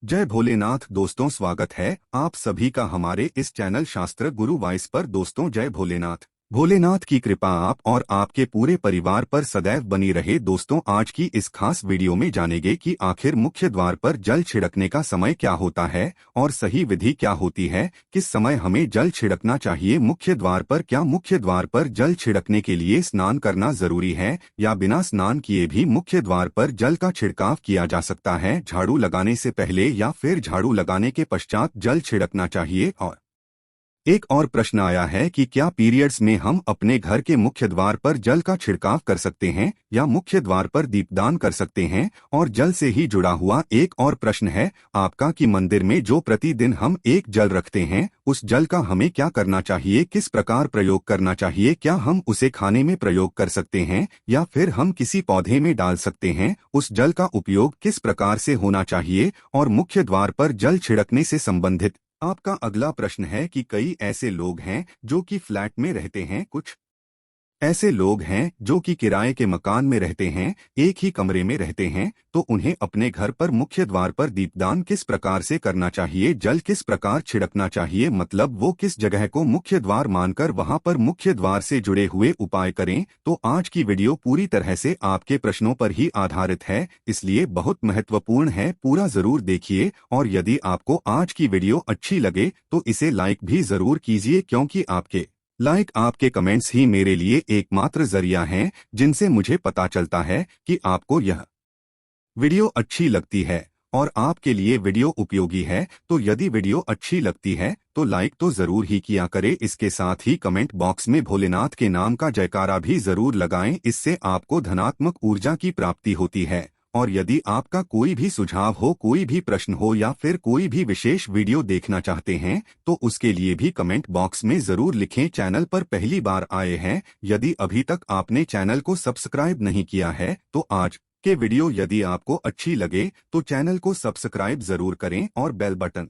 जय भोलेनाथ दोस्तों, स्वागत है आप सभी का हमारे इस चैनल शास्त्र गुरु वाइस पर। दोस्तों, जय भोलेनाथ। भोलेनाथ की कृपा आप और आपके पूरे परिवार पर सदैव बनी रहे। दोस्तों, आज की इस खास वीडियो में जानेंगे कि आखिर मुख्य द्वार पर जल छिड़कने का समय क्या होता है और सही विधि क्या होती है। किस समय हमें जल छिड़कना चाहिए मुख्य द्वार पर? क्या मुख्य द्वार पर जल छिड़कने के लिए स्नान करना जरूरी है या बिना स्नान किए भी मुख्य द्वार पर जल का छिड़काव किया जा सकता है? झाड़ू लगाने से पहले या फिर झाड़ू लगाने के पश्चात जल छिड़कना चाहिए? और एक और प्रश्न आया है कि क्या पीरियड्स में हम अपने घर के मुख्य द्वार पर जल का छिड़काव कर सकते हैं या मुख्य द्वार पर दीपदान कर सकते हैं? और जल से ही जुड़ा हुआ एक और प्रश्न है आपका कि मंदिर में जो प्रतिदिन हम एक जल रखते हैं, उस जल का हमें क्या करना चाहिए, किस प्रकार प्रयोग करना चाहिए? क्या हम उसे खाने में प्रयोग कर सकते हैं या फिर हम किसी पौधे में डाल सकते हैं? उस जल का उपयोग किस प्रकार से होना चाहिए? और मुख्य द्वार पर जल छिड़कने से संबंधित आपका अगला प्रश्न है कि कई ऐसे लोग हैं जो कि फ्लैट में रहते हैं, कुछ ऐसे लोग हैं जो कि किराए के मकान में रहते हैं, एक ही कमरे में रहते हैं, तो उन्हें अपने घर पर मुख्य द्वार पर दीपदान किस प्रकार से करना चाहिए, जल किस प्रकार छिड़कना चाहिए, मतलब वो किस जगह को मुख्य द्वार मानकर वहां पर मुख्य द्वार से जुड़े हुए उपाय करें। तो आज की वीडियो पूरी तरह से आपके प्रश्नों पर ही आधारित है, इसलिए बहुत महत्वपूर्ण है, पूरा जरूर देखिए। और यदि आपको आज की वीडियो अच्छी लगे तो इसे लाइक भी जरूर कीजिए, क्योंकि आपके लाइक आपके कमेंट्स ही मेरे लिए एकमात्र जरिया हैं जिनसे मुझे पता चलता है कि आपको यह वीडियो अच्छी लगती है और आपके लिए वीडियो उपयोगी है। तो यदि वीडियो अच्छी लगती है तो लाइक तो जरूर ही किया करें, इसके साथ ही कमेंट बॉक्स में भोलेनाथ के नाम का जयकारा भी जरूर लगाएं, इससे आपको धनात्मक ऊर्जा की प्राप्ति होती है। और यदि आपका कोई भी सुझाव हो, कोई भी प्रश्न हो या फिर कोई भी विशेष वीडियो देखना चाहते हैं तो उसके लिए भी कमेंट बॉक्स में जरूर लिखें। चैनल पर पहली बार आए हैं, यदि अभी तक आपने चैनल को सब्सक्राइब नहीं किया है तो आज के वीडियो यदि आपको अच्छी लगे तो चैनल को सब्सक्राइब जरूर करें और बेल बटन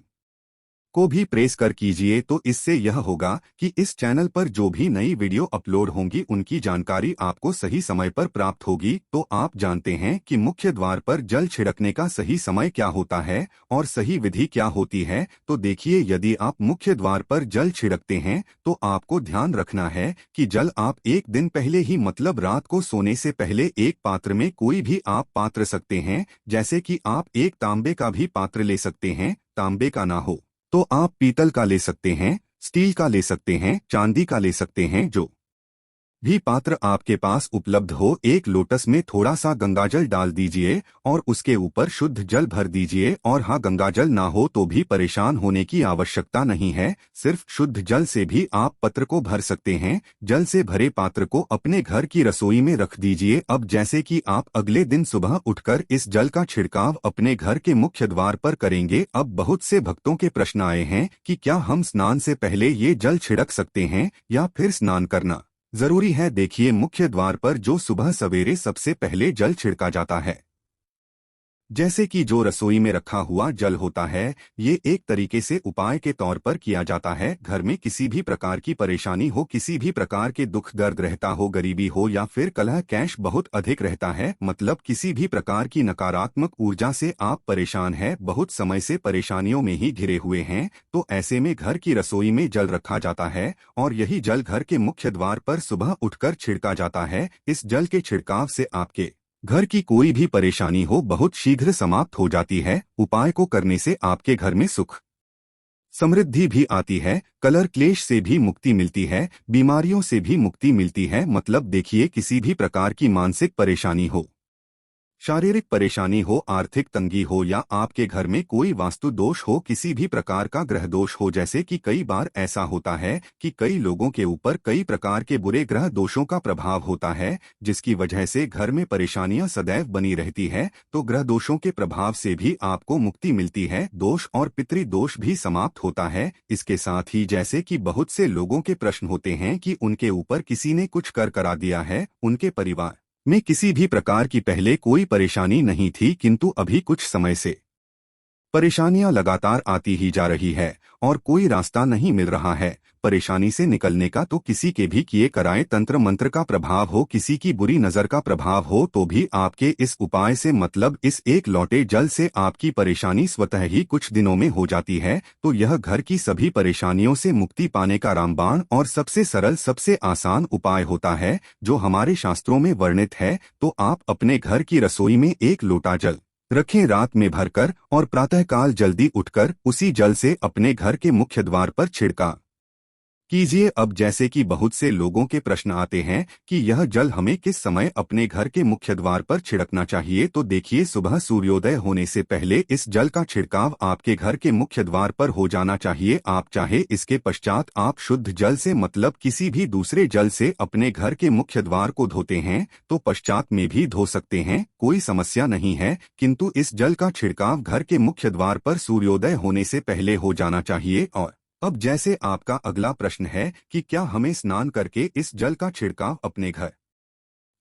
को भी प्रेस कर कीजिए। तो इससे यह होगा कि इस चैनल पर जो भी नई वीडियो अपलोड होंगी उनकी जानकारी आपको सही समय पर प्राप्त होगी। तो आप जानते हैं कि मुख्य द्वार पर जल छिड़कने का सही समय क्या होता है और सही विधि क्या होती है। तो देखिए, यदि आप मुख्य द्वार पर जल छिड़कते हैं तो आपको ध्यान रखना है कि जल आप एक दिन पहले ही, मतलब रात को सोने से पहले, एक पात्र में, कोई भी आप पात्र सकते हैं, जैसे कि आप एक तांबे का भी पात्र ले सकते हैं। तांबे का ना हो तो आप पीतल का ले सकते हैं, स्टील का ले सकते हैं, चांदी का ले सकते हैं, जो भी पात्र आपके पास उपलब्ध हो। एक लोटस में थोड़ा सा गंगाजल डाल दीजिए और उसके ऊपर शुद्ध जल भर दीजिए। और हाँ, गंगाजल ना हो तो भी परेशान होने की आवश्यकता नहीं है, सिर्फ शुद्ध जल से भी आप पत्र को भर सकते हैं। जल से भरे पात्र को अपने घर की रसोई में रख दीजिए। अब जैसे कि आप अगले दिन सुबह उठकर इस जल का छिड़काव अपने घर के मुख्य द्वार पर करेंगे। अब बहुत से भक्तों के प्रश्न आए हैं कि क्या हम स्नान से पहले ये जल छिड़क सकते हैं या फिर स्नान करना जरूरी है? देखिए, मुख्य द्वार पर जो सुबह सवेरे सबसे पहले जल छिड़का जाता है, जैसे कि जो रसोई में रखा हुआ जल होता है, ये एक तरीके से उपाय के तौर पर किया जाता है। घर में किसी भी प्रकार की परेशानी हो, किसी भी प्रकार के दुख दर्द रहता हो, गरीबी हो या फिर कलह कैश बहुत अधिक रहता है, मतलब किसी भी प्रकार की नकारात्मक ऊर्जा से आप परेशान हैं, बहुत समय से परेशानियों में ही घिरे हुए हैं, तो ऐसे में घर की रसोई में जल रखा जाता है और यही जल घर के मुख्य द्वार पर सुबह उठकर छिड़का जाता है। इस जल के छिड़काव से आपके घर की कोई भी परेशानी हो बहुत शीघ्र समाप्त हो जाती है। उपाय को करने से आपके घर में सुख समृद्धि भी आती है, कलह क्लेश से भी मुक्ति मिलती है, बीमारियों से भी मुक्ति मिलती है। मतलब देखिए, किसी भी प्रकार की मानसिक परेशानी हो, शारीरिक परेशानी हो, आर्थिक तंगी हो या आपके घर में कोई वास्तु दोष हो, किसी भी प्रकार का ग्रह दोष हो, जैसे कि कई बार ऐसा होता है कि कई लोगों के ऊपर कई प्रकार के बुरे ग्रह दोषों का प्रभाव होता है, जिसकी वजह से घर में परेशानियां सदैव बनी रहती है। तो ग्रह दोषों के प्रभाव से भी आपको मुक्ति मिलती है, दोष और पितृ दोष भी समाप्त होता है। इसके साथ ही जैसे कि बहुत से लोगों के प्रश्न होते हैं कि उनके ऊपर किसी ने कुछ कर करा दिया है, उनके परिवार में किसी भी प्रकार की पहले कोई परेशानी नहीं थी किंतु अभी कुछ समय से परेशानियां लगातार आती ही जा रही है और कोई रास्ता नहीं मिल रहा है। परेशानी से निकलने का तो किसी के भी किए कराए तंत्र मंत्र का प्रभाव हो, किसी की बुरी नजर का प्रभाव हो, तो भी आपके इस उपाय से मतलब इस एक लौटे जल से आपकी परेशानी स्वतः ही कुछ दिनों में हो जाती है। तो यह घर की सभी परेशानियों से मुक्ति पाने का रामबाण और सबसे सरल सबसे आसान उपाय होता है जो हमारे शास्त्रों में वर्णित है। तो आप अपने घर की रसोई में एक लोटा जल रखें रात में भरकर और प्रातःकाल जल्दी उठकर उसी जल से अपने घर के मुख्य द्वार पर छिड़का कीजिए। अब जैसे कि बहुत से लोगों के प्रश्न आते हैं कि यह जल हमें किस समय अपने घर के मुख्य द्वार पर छिड़कना चाहिए, तो देखिए सुबह सूर्योदय होने से पहले इस जल का छिड़काव आपके घर के मुख्य द्वार पर हो जाना चाहिए। आप चाहे इसके पश्चात आप शुद्ध जल से मतलब किसी भी दूसरे जल से अपने घर के मुख्य द्वार को धोते हैं तो पश्चात में भी धो सकते हैं, कोई समस्या नहीं है। किंतु इस जल का छिड़काव घर के मुख्य द्वार पर सूर्योदय होने से पहले हो जाना चाहिए। और अब जैसे आपका अगला प्रश्न है कि क्या हमें स्नान करके इस जल का छिड़काव अपने घर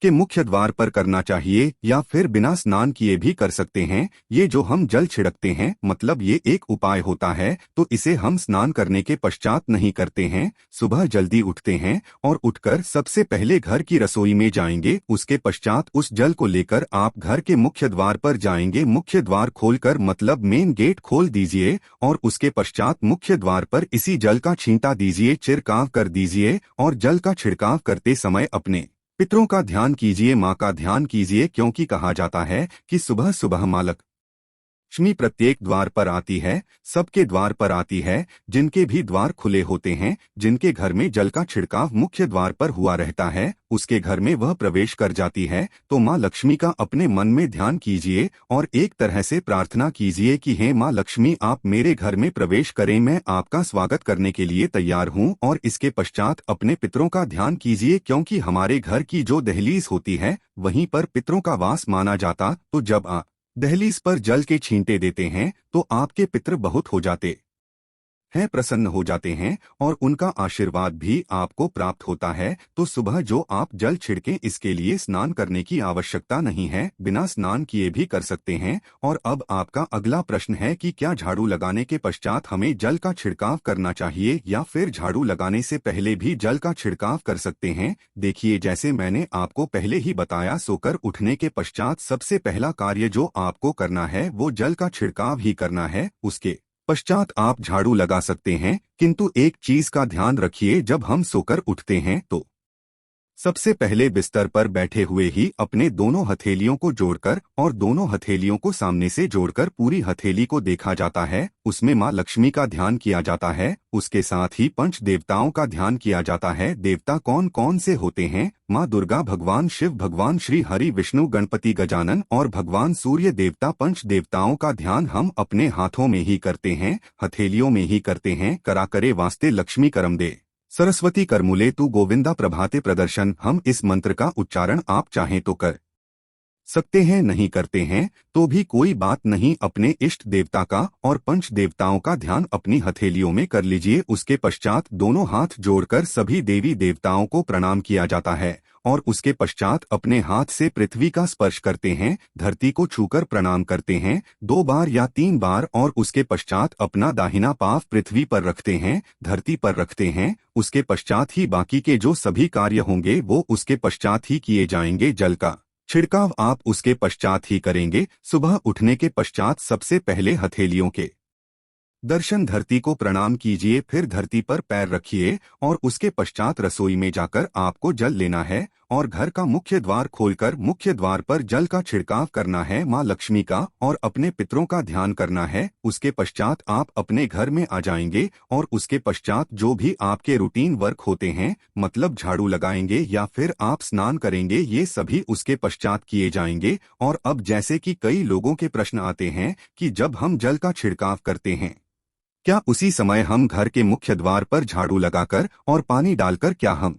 के मुख्य द्वार पर करना चाहिए या फिर बिना स्नान किए भी कर सकते हैं। ये जो हम जल छिड़कते हैं मतलब ये एक उपाय होता है, तो इसे हम स्नान करने के पश्चात नहीं करते हैं। सुबह जल्दी उठते हैं और उठकर सबसे पहले घर की रसोई में जाएंगे, उसके पश्चात उस जल को लेकर आप घर के मुख्य द्वार पर जाएंगे। मुख्य द्वार खोलकर मतलब मेन गेट खोल दीजिए और उसके पश्चात मुख्य द्वार पर इसी जल का छींटा दीजिए, छिड़काव कर दीजिए। और जल का छिड़काव करते समय अपने पितरों का ध्यान कीजिए, माँ का ध्यान कीजिए, क्योंकि कहा जाता है कि सुबह सुबह माँ लक्ष्मी प्रत्येक द्वार पर आती है, सबके द्वार पर आती है। जिनके भी द्वार खुले होते हैं, जिनके घर में जल का छिड़काव मुख्य द्वार पर हुआ रहता है, उसके घर में वह प्रवेश कर जाती है। तो माँ लक्ष्मी का अपने मन में ध्यान कीजिए और एक तरह से प्रार्थना कीजिए कि हे माँ लक्ष्मी, आप मेरे घर में प्रवेश करें, मैं आपका स्वागत करने के लिए तैयार हूँ। और इसके पश्चात अपने पितरों का ध्यान कीजिए, क्योंकि हमारे घर की जो दहलीज होती है वहीं पर पितरों का वास माना जाता। तो जब आप दहलीज पर जल के छींटे देते हैं तो आपके पितृ बहुत हो जाते हैं, प्रसन्न हो जाते हैं और उनका आशीर्वाद भी आपको प्राप्त होता है। तो सुबह जो आप जल छिड़कें इसके लिए स्नान करने की आवश्यकता नहीं है, बिना स्नान किए भी कर सकते हैं। और अब आपका अगला प्रश्न है कि क्या झाड़ू लगाने के पश्चात हमें जल का छिड़काव करना चाहिए या फिर झाड़ू लगाने से पहले भी जल का छिड़काव कर सकते हैं। देखिए जैसे मैंने आपको पहले ही बताया, सोकर उठने के पश्चात सबसे पहला कार्य जो आपको करना है वो जल का छिड़काव ही करना है। उसके पश्चात आप झाड़ू लगा सकते हैं, किंतु एक चीज का ध्यान रखिए, जब हम सोकर उठते हैं तो सबसे पहले बिस्तर पर बैठे हुए ही अपने दोनों हथेलियों को जोड़कर और दोनों हथेलियों को सामने से जोड़कर पूरी हथेली को देखा जाता है। उसमें माँ लक्ष्मी का ध्यान किया जाता है, उसके साथ ही पंच देवताओं का ध्यान किया जाता है। देवता कौन कौन से होते हैं? माँ दुर्गा, भगवान शिव, भगवान श्री हरि, विष्णु, गणपति, गजानन और भगवान सूर्य देवता। पंच देवताओं का ध्यान हम अपने हाथों में ही करते हैं, हथेलियों में ही करते हैं। करा करे वास्ते लक्ष्मी करम दे, सरस्वती करमुले तू गोविंदा प्रभाते प्रदर्शन। हम इस मंत्र का उच्चारण आप चाहें तो कर सकते हैं, नहीं करते हैं तो भी कोई बात नहीं। अपने इष्ट देवता का और पंच देवताओं का ध्यान अपनी हथेलियों में कर लीजिए। उसके पश्चात दोनों हाथ जोड़कर सभी देवी देवताओं को प्रणाम किया जाता है और उसके पश्चात अपने हाथ से पृथ्वी का स्पर्श करते हैं, धरती को छूकर प्रणाम करते हैं 2 बार या 3 बार। और उसके पश्चात अपना दाहिना पांव पृथ्वी पर रखते हैं, धरती पर रखते हैं। उसके पश्चात ही बाकी के जो सभी कार्य होंगे वो उसके पश्चात ही किए जाएंगे। जल का छिड़काव आप उसके पश्चात ही करेंगे। सुबह उठने के पश्चात सबसे पहले हथेलियों के दर्शन, धरती को प्रणाम कीजिए, फिर धरती पर पैर रखिए और उसके पश्चात रसोई में जाकर आपको जल लेना है और घर का मुख्य द्वार खोलकर मुख्य द्वार पर जल का छिड़काव करना है माँ लक्ष्मी का और अपने पितरों का ध्यान करना है। उसके पश्चात आप अपने घर में आ जाएंगे और उसके पश्चात जो भी आपके रूटीन वर्क होते हैं मतलब झाड़ू लगाएंगे या फिर आप स्नान करेंगे, ये सभी उसके पश्चात किए जाएंगे। और अब जैसे कि कई लोगों के प्रश्न आते हैं कि जब हम जल का छिड़काव करते हैं क्या उसी समय हम घर के मुख्य द्वार पर झाड़ू लगाकर और पानी डालकर क्या हम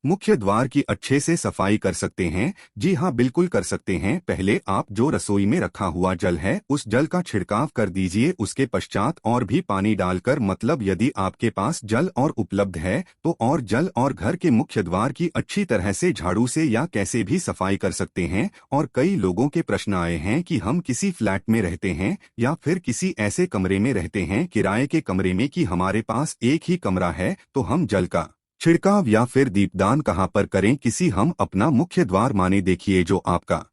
मुख्य द्वार की अच्छे से सफाई कर सकते हैं। जी हाँ, बिल्कुल कर सकते हैं। पहले आप जो रसोई में रखा हुआ जल है उस जल का छिड़काव कर दीजिए। उसके पश्चात और भी पानी डालकर, मतलब यदि आपके पास जल और उपलब्ध है तो और जल, और घर के मुख्य द्वार की अच्छी तरह से झाड़ू से या कैसे भी सफाई कर सकते हैं। और कई लोगों के प्रश्न आए हैं कि हम किसी फ्लैट में रहते हैं या फिर किसी ऐसे कमरे में रहते हैं, किराए के कमरे में, कि हमारे पास एक ही कमरा है, तो हम जल का छिड़काव या फिर दीपदान कहाँ पर करें। किसी हम अपना मुख्य द्वार माने, देखिए जो आपका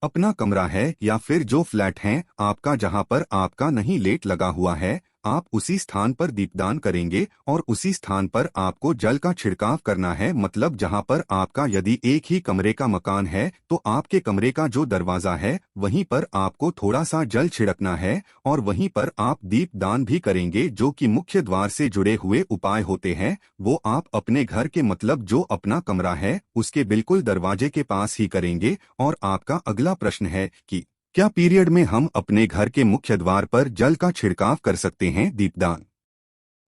अपना कमरा है या फिर जो फ्लैट है आपका, जहां पर आपका नहीं लेट लगा हुआ है, आप उसी स्थान पर दीपदान करेंगे और उसी स्थान पर आपको जल का छिड़काव करना है। मतलब जहां पर आपका यदि एक ही कमरे का मकान है तो आपके कमरे का जो दरवाजा है वहीं पर आपको थोड़ा सा जल छिड़कना है और वहीं पर आप दीपदान भी करेंगे। जो कि मुख्य द्वार से जुड़े हुए उपाय होते हैं वो आप अपने घर के, मतलब जो अपना कमरा है उसके बिल्कुल दरवाजे के पास ही करेंगे। और आपका अगला प्रश्न है कि क्या पीरियड में हम अपने घर के मुख्य द्वार पर जल का छिड़काव कर सकते हैं, दीपदान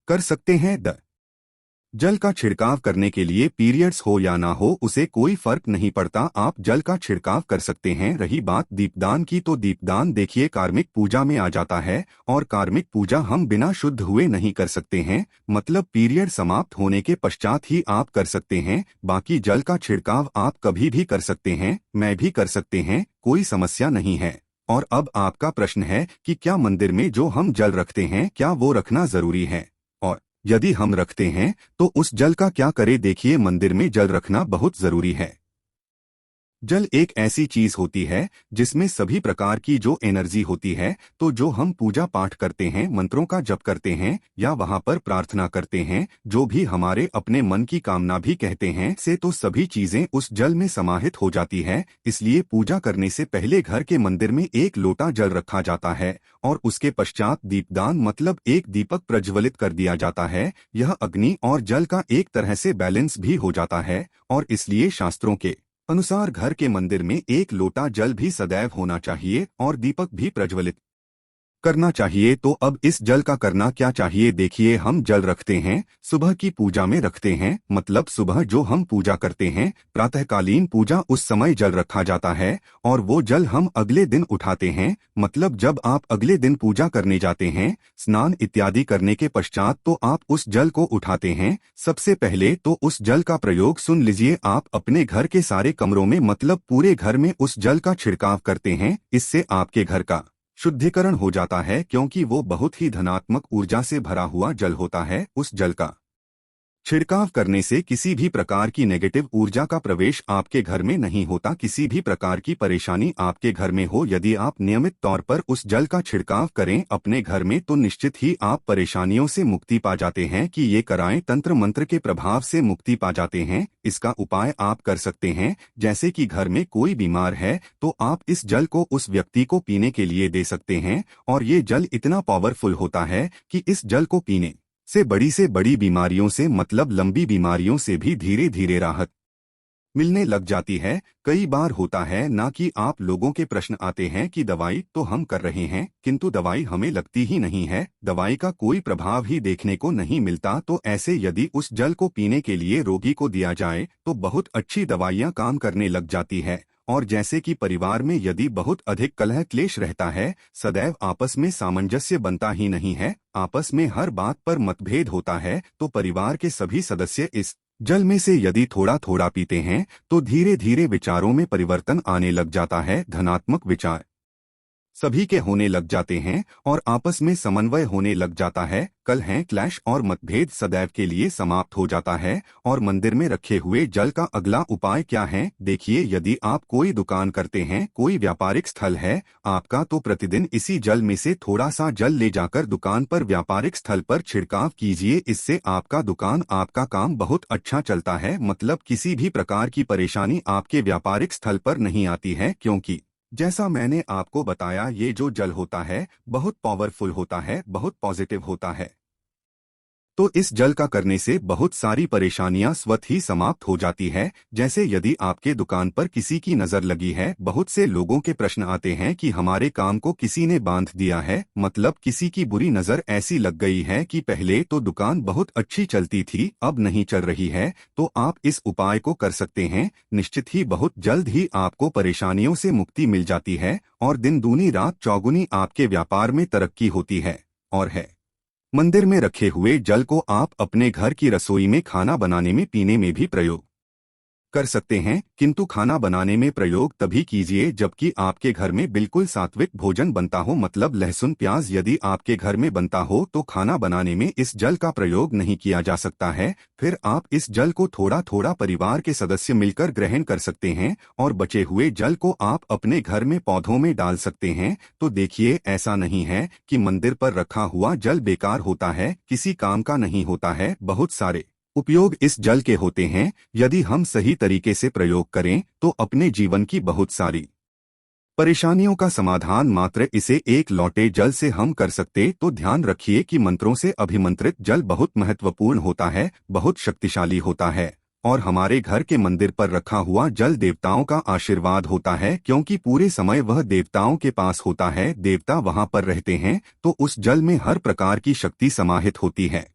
कर सकते हैं? जल का छिड़काव करने के लिए पीरियड्स हो या ना हो उसे कोई फर्क नहीं पड़ता, आप जल का छिड़काव कर सकते हैं। रही बात दीपदान की, तो दीपदान देखिए कार्मिक पूजा में आ जाता है और कार्मिक पूजा हम बिना शुद्ध हुए नहीं कर सकते हैं, मतलब पीरियड समाप्त होने के पश्चात ही आप कर सकते हैं। बाकी जल का छिड़काव आप कभी भी कर सकते हैं, मैं भी कर सकते हैं, कोई समस्या नहीं है। और अब आपका प्रश्न है कि क्या मंदिर में जो हम जल रखते हैं क्या वो रखना जरूरी है, और यदि हम रखते हैं तो उस जल का क्या करें। देखिए, मंदिर में जल रखना बहुत जरूरी है। जल एक ऐसी चीज होती है जिसमें सभी प्रकार की जो एनर्जी होती है, तो जो हम पूजा पाठ करते हैं, मंत्रों का जप करते हैं या वहां पर प्रार्थना करते हैं, जो भी हमारे अपने मन की कामना भी कहते हैं से, तो सभी चीजें उस जल में समाहित हो जाती है। इसलिए पूजा करने से पहले घर के मंदिर में एक लोटा जल रखा जाता है और उसके पश्चात दीपदान, मतलब एक दीपक प्रज्वलित कर दिया जाता है। यह अग्नि और जल का एक तरह से बैलेंस भी हो जाता है और इसलिए शास्त्रों के अनुसार घर के मंदिर में एक लोटा जल भी सदैव होना चाहिए और दीपक भी प्रज्वलित करना चाहिए। तो अब इस जल का करना क्या चाहिए। देखिए, हम जल रखते हैं, सुबह की पूजा में रखते हैं, मतलब सुबह जो हम पूजा करते हैं, प्रातःकालीन पूजा, उस समय जल रखा जाता है और वो जल हम अगले दिन उठाते हैं। मतलब जब आप अगले दिन पूजा करने जाते हैं, स्नान इत्यादि करने के पश्चात, तो आप उस जल को उठाते हैं। सबसे पहले तो उस जल का प्रयोग सुन लीजिए, आप अपने घर के सारे कमरों में, मतलब पूरे घर में उस जल का छिड़काव करते हैं। इससे आपके घर का शुद्धिकरण हो जाता है, क्योंकि वो बहुत ही धनात्मक ऊर्जा से भरा हुआ जल होता है। उस जल का छिड़काव करने से किसी भी प्रकार की नेगेटिव ऊर्जा का प्रवेश आपके घर में नहीं होता। किसी भी प्रकार की परेशानी आपके घर में हो, यदि आप नियमित तौर पर उस जल का छिड़काव करें अपने घर में, तो निश्चित ही आप परेशानियों से मुक्ति पा जाते हैं। कि ये कराएं, तंत्र मंत्र के प्रभाव से मुक्ति पा जाते हैं। इसका उपाय आप कर सकते हैं, जैसे कि घर में कोई बीमार है तो आप इस जल को उस व्यक्ति को पीने के लिए दे सकते हैं। और ये जल इतना पावरफुल होता है कि इस जल को पीने से बड़ी बीमारियों से, मतलब लंबी बीमारियों से भी धीरे धीरे राहत मिलने लग जाती है। कई बार होता है ना कि आप लोगों के प्रश्न आते हैं कि दवाई तो हम कर रहे हैं किंतु दवाई हमें लगती ही नहीं है, दवाई का कोई प्रभाव ही देखने को नहीं मिलता। तो ऐसे यदि उस जल को पीने के लिए रोगी को दिया जाए तो बहुत अच्छी दवाइयां काम करने लग जाती है। और जैसे कि परिवार में यदि बहुत अधिक कलह क्लेश रहता है, सदैव आपस में सामंजस्य बनता ही नहीं है, आपस में हर बात पर मतभेद होता है, तो परिवार के सभी सदस्य इस जल में से यदि थोड़ा थोड़ा पीते हैं तो धीरे धीरे विचारों में परिवर्तन आने लग जाता है। धनात्मक विचार सभी के होने लग जाते हैं और आपस में समन्वय होने लग जाता है। कलह, क्लैश और मतभेद सदैव के लिए समाप्त हो जाता है। और मंदिर में रखे हुए जल का अगला उपाय क्या है। देखिए, यदि आप कोई दुकान करते हैं, कोई व्यापारिक स्थल है आपका, तो प्रतिदिन इसी जल में से थोड़ा सा जल ले जाकर दुकान पर, व्यापारिक स्थल पर छिड़काव कीजिए। इससे आपका दुकान, आपका काम बहुत अच्छा चलता है, मतलब किसी भी प्रकार की परेशानी आपके व्यापारिक स्थल पर नहीं आती है। क्योंकि जैसा मैंने आपको बताया, ये जो जल होता है बहुत पावरफुल होता है, बहुत पॉजिटिव होता है। तो इस जल का करने से बहुत सारी परेशानियां स्वतः ही समाप्त हो जाती है। जैसे यदि आपके दुकान पर किसी की नजर लगी है, बहुत से लोगों के प्रश्न आते हैं कि हमारे काम को किसी ने बांध दिया है, मतलब किसी की बुरी नजर ऐसी लग गई है कि पहले तो दुकान बहुत अच्छी चलती थी, अब नहीं चल रही है। तो आप इस उपाय को कर सकते हैं। निश्चित ही बहुत जल्द ही आपको परेशानियों से मुक्ति मिल जाती है और दिन दूनी रात चौगुनी आपके व्यापार में तरक्की होती है। और है, मंदिर में रखे हुए जल को आप अपने घर की रसोई में खाना बनाने में पीने में भी प्रयोग कर सकते हैं, किंतु खाना बनाने में प्रयोग तभी कीजिए जबकि आपके घर में बिल्कुल सात्विक भोजन बनता हो, मतलब लहसुन प्याज यदि आपके घर में बनता हो तो खाना बनाने में इस जल का प्रयोग नहीं किया जा सकता है। फिर आप इस जल को थोड़ा थोड़ा परिवार के सदस्य मिलकर ग्रहण कर सकते हैं और बचे हुए जल को आप अपने घर में पौधों में डाल सकते हैं। तो देखिए, ऐसा नहीं है कि मंदिर पर रखा हुआ जल बेकार होता है, किसी काम का नहीं होता है। बहुत सारे उपयोग इस जल के होते हैं। यदि हम सही तरीके से प्रयोग करें तो अपने जीवन की बहुत सारी परेशानियों का समाधान मात्र इसे एक लौटे जल से हम कर सकते। तो ध्यान रखिए कि मंत्रों से अभिमंत्रित जल बहुत महत्वपूर्ण होता है, बहुत शक्तिशाली होता है और हमारे घर के मंदिर पर रखा हुआ जल देवताओं का आशीर्वाद होता है, क्योंकि पूरे समय वह देवताओं के पास होता है, देवता वहां पर रहते हैं। तो उस जल में हर प्रकार की शक्ति समाहित होती है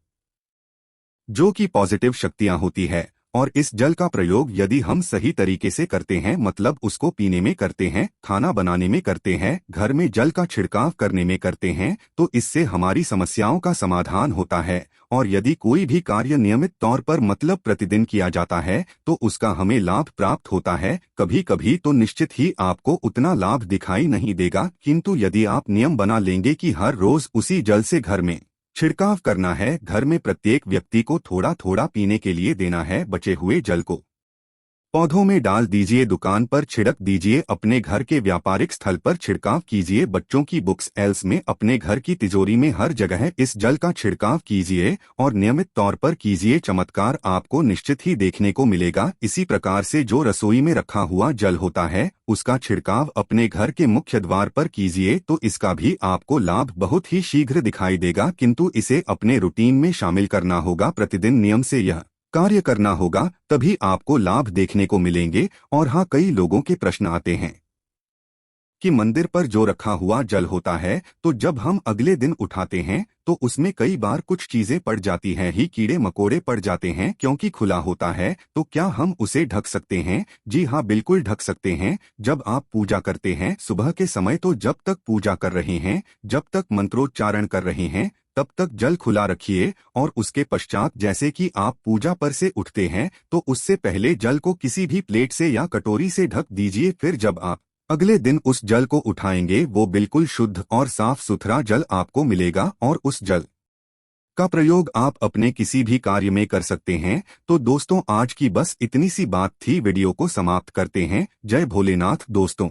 जो कि पॉजिटिव शक्तियां होती है। और इस जल का प्रयोग यदि हम सही तरीके से करते हैं, मतलब उसको पीने में करते हैं, खाना बनाने में करते हैं, घर में जल का छिड़काव करने में करते हैं, तो इससे हमारी समस्याओं का समाधान होता है। और यदि कोई भी कार्य नियमित तौर पर मतलब प्रतिदिन किया जाता है तो उसका हमें लाभ प्राप्त होता है। कभी कभी तो निश्चित ही आपको उतना लाभ दिखाई नहीं देगा, किंतु यदि आप नियम बना लेंगे कि हर रोज उसी जल से घर में छिड़काव करना है, घर में प्रत्येक व्यक्ति को थोड़ा थोड़ा पीने के लिए देना है, बचे हुए जल को पौधों में डाल दीजिए, दुकान पर छिड़क दीजिए, अपने घर के व्यापारिक स्थल पर छिड़काव कीजिए, बच्चों की बुक्स एल्स में, अपने घर की तिजोरी में, हर जगह इस जल का छिड़काव कीजिए और नियमित तौर पर कीजिए। चमत्कार आपको निश्चित ही देखने को मिलेगा। इसी प्रकार से जो रसोई में रखा हुआ जल होता है उसका छिड़काव अपने घर के मुख्य द्वार पर कीजिए, तो इसका भी आपको लाभ बहुत ही शीघ्र दिखाई देगा। किंतु इसे अपने रूटीन में शामिल करना होगा, प्रतिदिन नियम से यह कार्य करना होगा, तभी आपको लाभ देखने को मिलेंगे। और हाँ, कई लोगों के प्रश्न आते हैं कि मंदिर पर जो रखा हुआ जल होता है तो जब हम अगले दिन उठाते हैं तो उसमें कई बार कुछ चीजें पड़ जाती हैं, ही कीड़े मकोड़े पड़ जाते हैं, क्योंकि खुला होता है। तो क्या हम उसे ढक सकते हैं? जी हाँ, बिल्कुल ढक सकते हैं। जब आप पूजा करते हैं सुबह के समय, तो जब तक पूजा कर रहे हैं, जब तक मंत्रोच्चारण कर रहे हैं, तब तक जल खुला रखिए। और उसके पश्चात जैसे कि आप पूजा पर से उठते हैं तो उससे पहले जल को किसी भी प्लेट से या कटोरी से ढक दीजिए। फिर जब आप अगले दिन उस जल को उठाएंगे वो बिल्कुल शुद्ध और साफ सुथरा जल आपको मिलेगा और उस जल का प्रयोग आप अपने किसी भी कार्य में कर सकते हैं। तो दोस्तों, आज की बस इतनी सी बात थी, वीडियो को समाप्त करते हैं। जय भोलेनाथ दोस्तों।